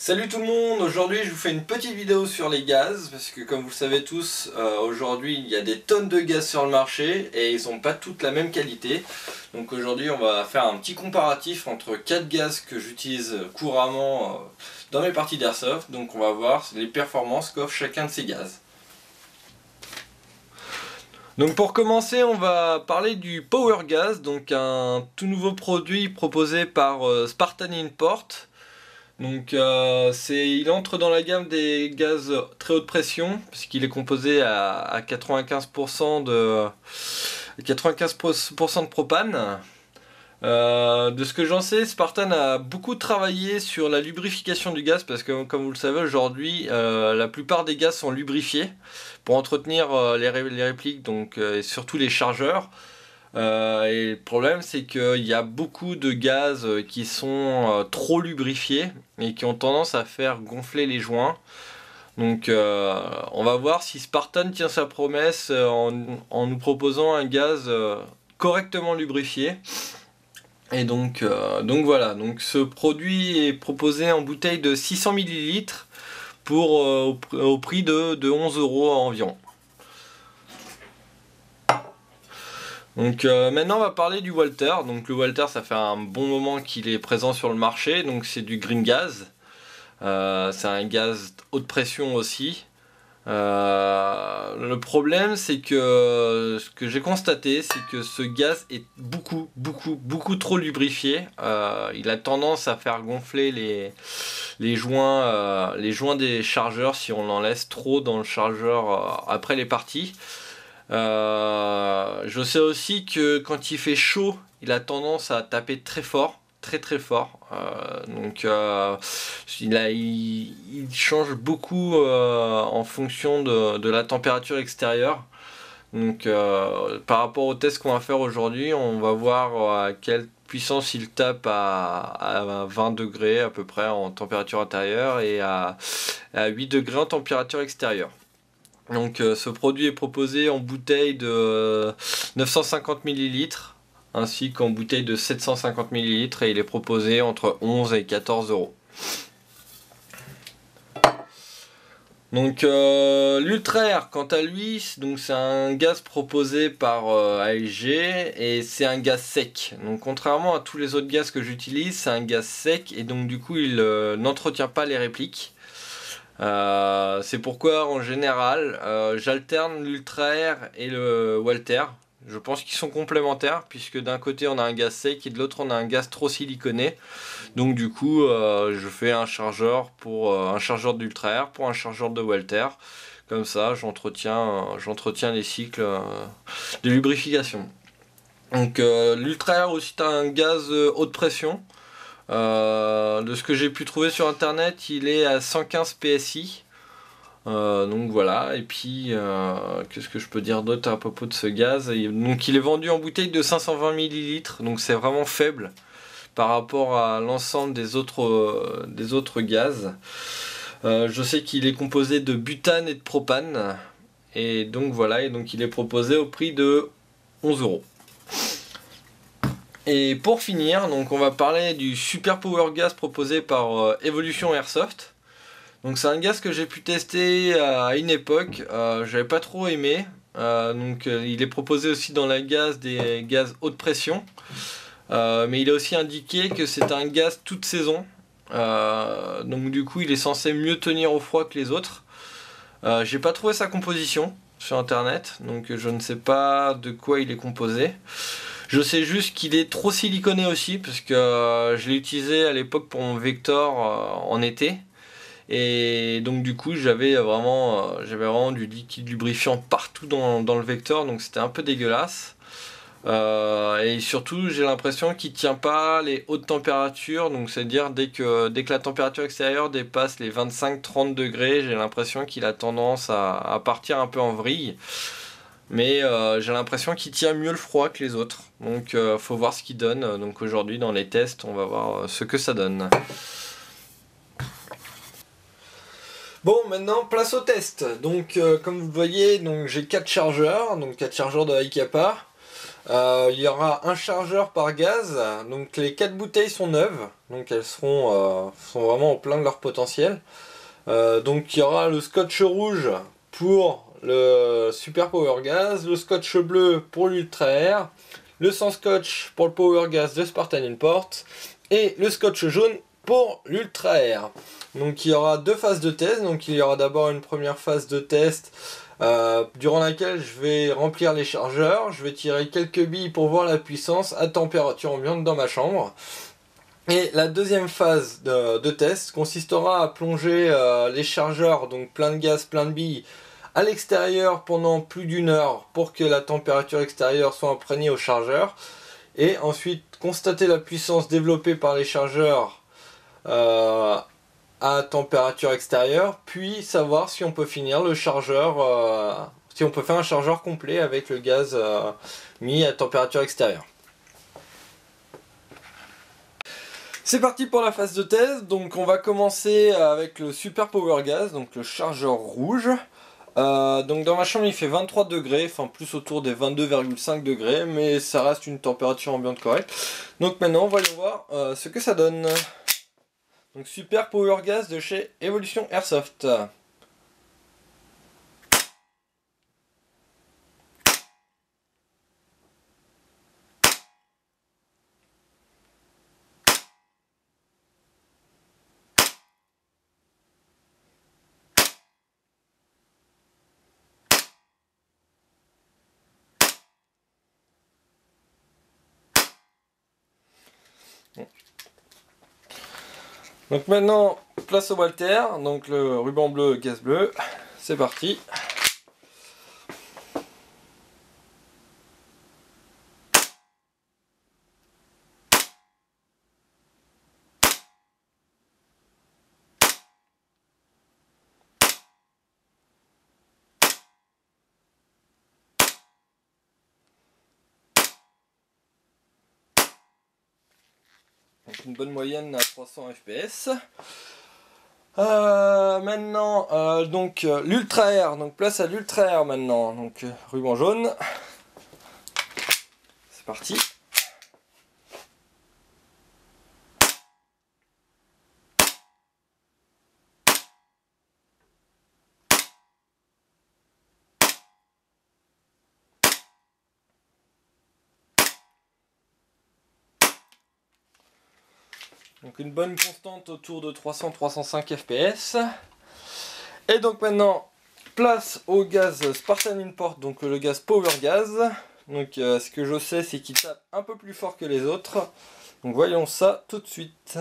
Salut tout le monde, aujourd'hui je vous fais une petite vidéo sur les gaz parce que comme vous le savez tous, aujourd'hui il y a des tonnes de gaz sur le marché et ils n'ont pas toutes la même qualité. Donc aujourd'hui on va faire un petit comparatif entre 4 gaz que j'utilise couramment dans mes parties d'airsoft. Donc on va voir les performances qu'offre chacun de ces gaz. Donc pour commencer, on va parler du Power Gas, donc un tout nouveau produit proposé par Spartan Import. Donc il entre dans la gamme des gaz très haute pression puisqu'il est composé à 95% de 95% de propane. De ce que j'en sais, Spartan a beaucoup travaillé sur la lubrification du gaz parce que comme vous le savez aujourd'hui, la plupart des gaz sont lubrifiés pour entretenir les répliques donc, et surtout les chargeurs. Et le problème c'est qu'il y a beaucoup de gaz qui sont trop lubrifiés et qui ont tendance à faire gonfler les joints. Donc on va voir si Spartan tient sa promesse en nous proposant un gaz correctement lubrifié. Et donc voilà, donc ce produit est proposé en bouteille de 600 ml au prix de 11 € environ. Donc maintenant on va parler du Walter. Donc le Walter, ça fait un bon moment qu'il est présent sur le marché, donc c'est du green gas. C'est un gaz haute pression aussi. Le problème c'est que ce que j'ai constaté c'est que ce gaz est beaucoup trop lubrifié. Il a tendance à faire gonfler les joints des chargeurs si on en laisse trop dans le chargeur après les parties. Je sais aussi que quand il fait chaud il a tendance à taper très fort, très fort. Il change beaucoup en fonction de la température extérieure. Donc par rapport au test qu'on va faire aujourd'hui, on va voir à quelle puissance il tape à 20 degrés à peu près en température intérieure et à 8 degrés en température extérieure. Donc ce produit est proposé en bouteille de 950 ml ainsi qu'en bouteille de 750 ml et il est proposé entre 11 et 14 €. Donc l'Ultra Air quant à lui, c'est un gaz proposé par AEG et c'est un gaz sec. Donc contrairement à tous les autres gaz que j'utilise, c'est un gaz sec et donc du coup il n'entretient pas les répliques. C'est pourquoi en général j'alterne l'Ultra Air et le Walter. Je pense qu'ils sont complémentaires puisque d'un côté on a un gaz sec et de l'autre on a un gaz trop siliconé. Donc du coup je fais un chargeur pour un chargeur d'Ultra Air pour un chargeur de Walter. Comme ça j'entretiens les cycles de lubrification. Donc l'Ultra Air aussi est un gaz haute pression. De ce que j'ai pu trouver sur internet, il est à 115 PSI. Donc voilà, et puis qu'est-ce que je peux dire d'autre à propos de ce gaz? Donc il est vendu en bouteille de 520 ml, donc c'est vraiment faible par rapport à l'ensemble des autres gaz. Je sais qu'il est composé de butane et de propane, et donc voilà, et donc il est proposé au prix de 11 €. Et pour finir, donc on va parler du Super Power Gas proposé par Evolution Airsoft. Donc c'est un gaz que j'ai pu tester à une époque, j'avais pas trop aimé. Il est proposé aussi dans la gamme des gaz haute pression. Mais il est aussi indiqué que c'est un gaz toute saison. Donc du coup il est censé mieux tenir au froid que les autres. J'ai pas trouvé sa composition sur internet, donc je ne sais pas de quoi il est composé. Je sais juste qu'il est trop siliconé aussi, parce que je l'ai utilisé à l'époque pour mon Vector en été. Et donc du coup j'avais vraiment du liquide lubrifiant partout dans le Vector, donc c'était un peu dégueulasse. Et surtout j'ai l'impression qu'il tient pas les hautes températures, donc c'est à dire dès que la température extérieure dépasse les 25-30 degrés, j'ai l'impression qu'il a tendance à partir un peu en vrille. Mais j'ai l'impression qu'il tient mieux le froid que les autres, donc faut voir ce qu'il donne. Donc aujourd'hui dans les tests on va voir ce que ça donne. Bon, maintenant place au test. Donc comme vous le voyez, j'ai 4 chargeurs, donc 4 chargeurs de Hi-Capa. Il y aura un chargeur par gaz, donc les 4 bouteilles sont neuves, donc elles sont vraiment au plein de leur potentiel. Donc il y aura le scotch rouge pour le Super Power Gas, le scotch bleu pour l'Ultra Air, le sans scotch pour le Power Gas de Spartan Import et le scotch jaune pour l'Ultra Air. Donc il y aura deux phases de test, donc il y aura d'abord une première phase de test durant laquelle je vais remplir les chargeurs, je vais tirer quelques billes pour voir la puissance à température ambiante dans ma chambre. Et la deuxième phase de test consistera à plonger les chargeurs, donc plein de gaz, plein de billes, à l'extérieur pendant plus d'une heure pour que la température extérieure soit imprégnée au chargeur. Et ensuite constater la puissance développée par les chargeurs à température extérieure, puis savoir si on peut finir le chargeur, si on peut faire un chargeur complet avec le gaz mis à température extérieure. C'est parti pour la phase de test, donc on va commencer avec le Super Power Gas, donc le chargeur rouge. Donc dans ma chambre il fait 23 degrés, enfin plus autour des 22,5 degrés, mais ça reste une température ambiante correcte. Donc maintenant voyons voir ce que ça donne. Donc Super Power Gas de chez Evolution Airsoft. Donc maintenant, place au Walter, donc le ruban bleu, gaz bleu, c'est parti. Donc une bonne moyenne à 300 fps. Maintenant, l'Ultra Air, donc place à l'Ultra Air maintenant, donc ruban jaune. C'est parti. Donc une bonne constante autour de 300-305 fps. Et donc maintenant, place au gaz Spartan Import, donc le gaz Power Gas. Donc ce que je sais, c'est qu'il tape un peu plus fort que les autres. Donc voyons ça tout de suite.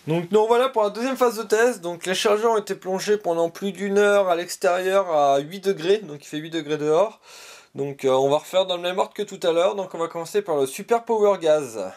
Donc nous voilà pour la deuxième phase de test. Donc les chargeurs ont été plongés pendant plus d'une heure à l'extérieur à 8 degrés. Donc il fait 8 degrés dehors. Donc on va refaire dans le même ordre que tout à l'heure. Donc on va commencer par le Super Power Gas.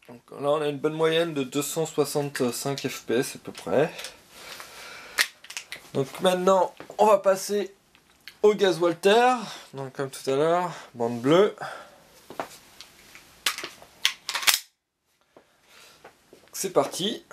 Donc là on a une bonne moyenne de 265 fps à peu près. Donc maintenant on va passer au gaz Walter. Donc comme tout à l'heure, bande bleue. C'est parti.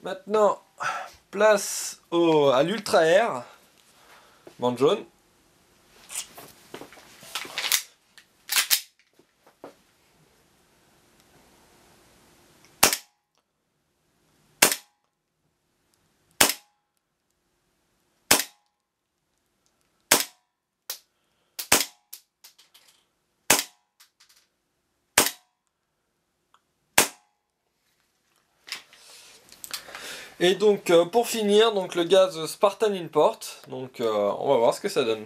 Maintenant, place à l'Ultra Air, bande jaune. Et donc pour finir, donc le gaz Spartan Import, donc on va voir ce que ça donne.